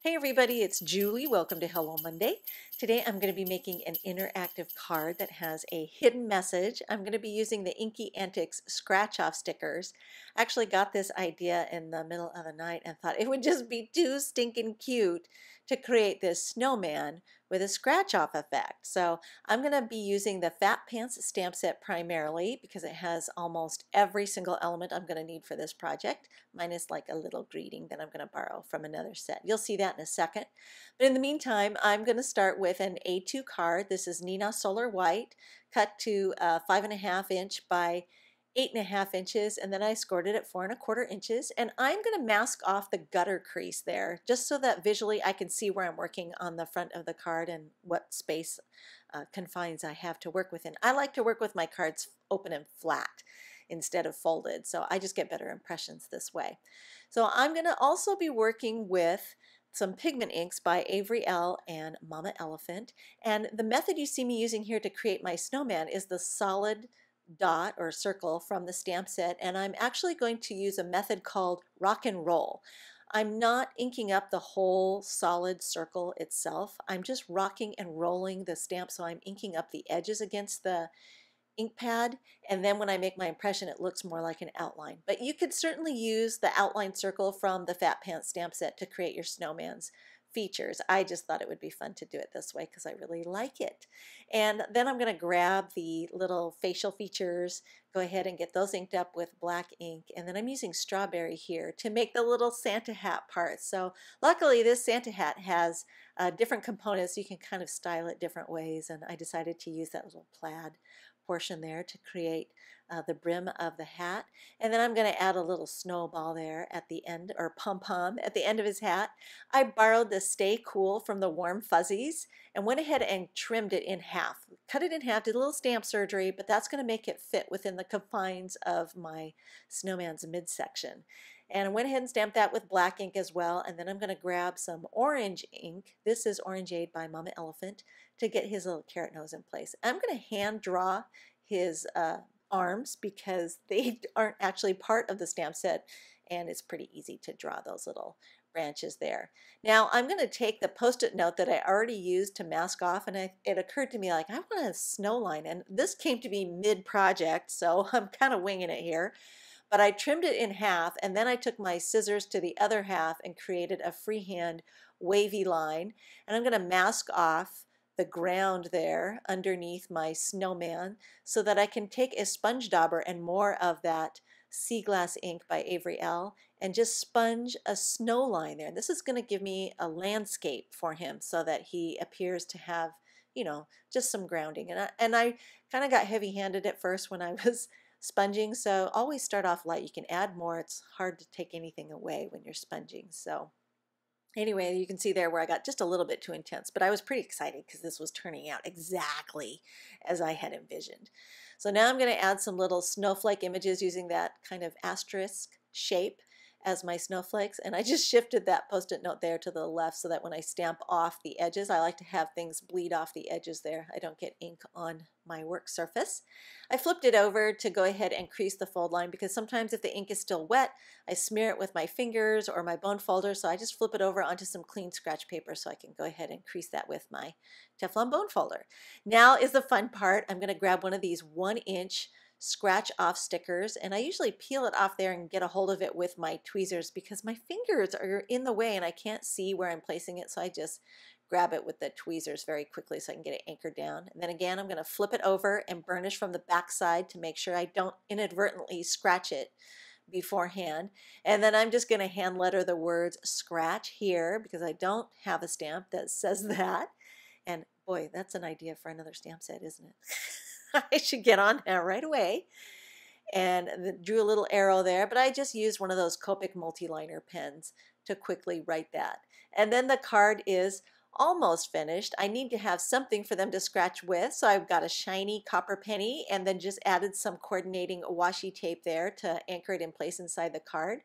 Hey everybody, it's Julie. Welcome to Hello Monday. Today I'm going to be making an interactive card that has a hidden message. I'm going to be using the Inky Antics scratch off stickers. I actually got this idea in the middle of the night and thought it would just be too stinking cute to create this snowman with a scratch off effect. So I'm going to be using the Fat Pants stamp set primarily because it has almost every single element I'm going to need for this project, minus like a little greeting that I'm going to borrow from another set. You'll see that in a second. But in the meantime, I'm going to start with an A2 card. This is Nina Solar White, cut to 5.5 inch by 8.5 inches, and then I scored it at 4.25 inches. And I'm going to mask off the gutter crease there, just so that visually I can see where I'm working on the front of the card and what space confines I have to work within. I like to work with my cards open and flat instead of folded, so I just get better impressions this way. So I'm going to also be working with some pigment inks by Avery L. and Mama Elephant, and the method you see me using here to create my snowman is the solid dot or circle from the stamp set, and I'm actually going to use a method called rock and roll. I'm not inking up the whole solid circle itself. I'm just rocking and rolling the stamp, so I'm inking up the edges against the ink pad, and then when I make my impression it looks more like an outline. But you could certainly use the outline circle from the Fat Pants stamp set to create your snowman's features. I just thought it would be fun to do it this way because I really like it. And then I'm going to grab the little facial features, go ahead and get those inked up with black ink, and then I'm using strawberry here to make the little Santa hat part. So luckily this Santa hat has different components, so you can kind of style it different ways, and I decided to use that little plaid portion there to create the brim of the hat. And then I'm going to add a little snowball there at the end, or pom-pom at the end of his hat. I borrowed the Stay Cool from the Warm Fuzzies and went ahead and trimmed it in half. Cut it in half, did a little stamp surgery, but that's going to make it fit within the confines of my snowman's midsection. And I went ahead and stamped that with black ink as well, and then I'm going to grab some orange ink. This is Orangeade by Mama Elephant, to get his little carrot nose in place. I'm going to hand draw his arms because they aren't actually part of the stamp set, and it's pretty easy to draw those little branches there. Now I'm going to take the post-it note that I already used to mask off, and it occurred to me like I want a snow line, and this came to me mid-project, so I'm kind of winging it here. But I trimmed it in half, and then I took my scissors to the other half and created a freehand wavy line, and I'm going to mask off the ground there underneath my snowman so that I can take a sponge dauber and more of that Sea Glass ink by Avery L. and just sponge a snow line there. This is going to give me a landscape for him so that he appears to have, you know, just some grounding. And I kind of got heavy-handed at first when I was sponging, so always start off light. You can add more. It's hard to take anything away when you're sponging. So anyway, you can see there where I got just a little bit too intense, but I was pretty excited because this was turning out exactly as I had envisioned. So now I'm going to add some little snowflake images using that kind of asterisk shape as my snowflakes, and I just shifted that post-it note there to the left so that when I stamp off the edges, I like to have things bleed off the edges there. I don't get ink on my work surface. I flipped it over to go ahead and crease the fold line because sometimes if the ink is still wet, I smear it with my fingers or my bone folder, so I just flip it over onto some clean scratch paper so I can go ahead and crease that with my Teflon bone folder. Now is the fun part. I'm going to grab one of these 1-inch scratch off stickers, and I usually peel it off there and get a hold of it with my tweezers because my fingers are in the way and I can't see where I'm placing it, so I just grab it with the tweezers very quickly so I can get it anchored down. And then again, I'm going to flip it over and burnish from the back side to make sure I don't inadvertently scratch it beforehand. And then I'm just going to hand letter the words scratch here because I don't have a stamp that says that. And boy, that's an idea for another stamp set, isn't it? I should get on that right away. And drew a little arrow there, but I just used one of those Copic multi-liner pens to quickly write that. And then the card is almost finished. I need to have something for them to scratch with, so I've got a shiny copper penny and then just added some coordinating washi tape there to anchor it in place inside the card.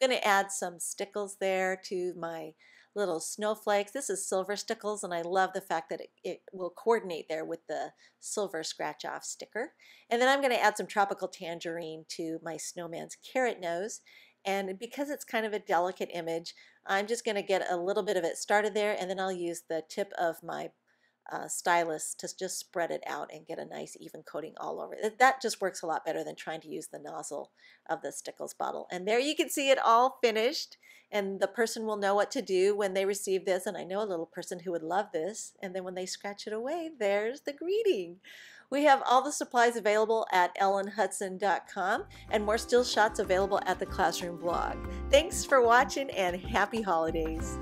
I'm going to add some stickles there to my little snowflakes. This is silver stickles, and I love the fact that it will coordinate there with the silver scratch off sticker. And then I'm going to add some tropical tangerine to my snowman's carrot nose. And because it's kind of a delicate image, I'm just going to get a little bit of it started there, and then I'll use the tip of my stylus to just spread it out and get a nice even coating all over it. That just works a lot better than trying to use the nozzle of the Stickles bottle. And there you can see it all finished, and the person will know what to do when they receive this. And I know a little person who would love this. And then when they scratch it away, there's the greeting. We have all the supplies available at ellenhutson.com and more still shots available at the Classroom blog. Thanks for watching and happy holidays.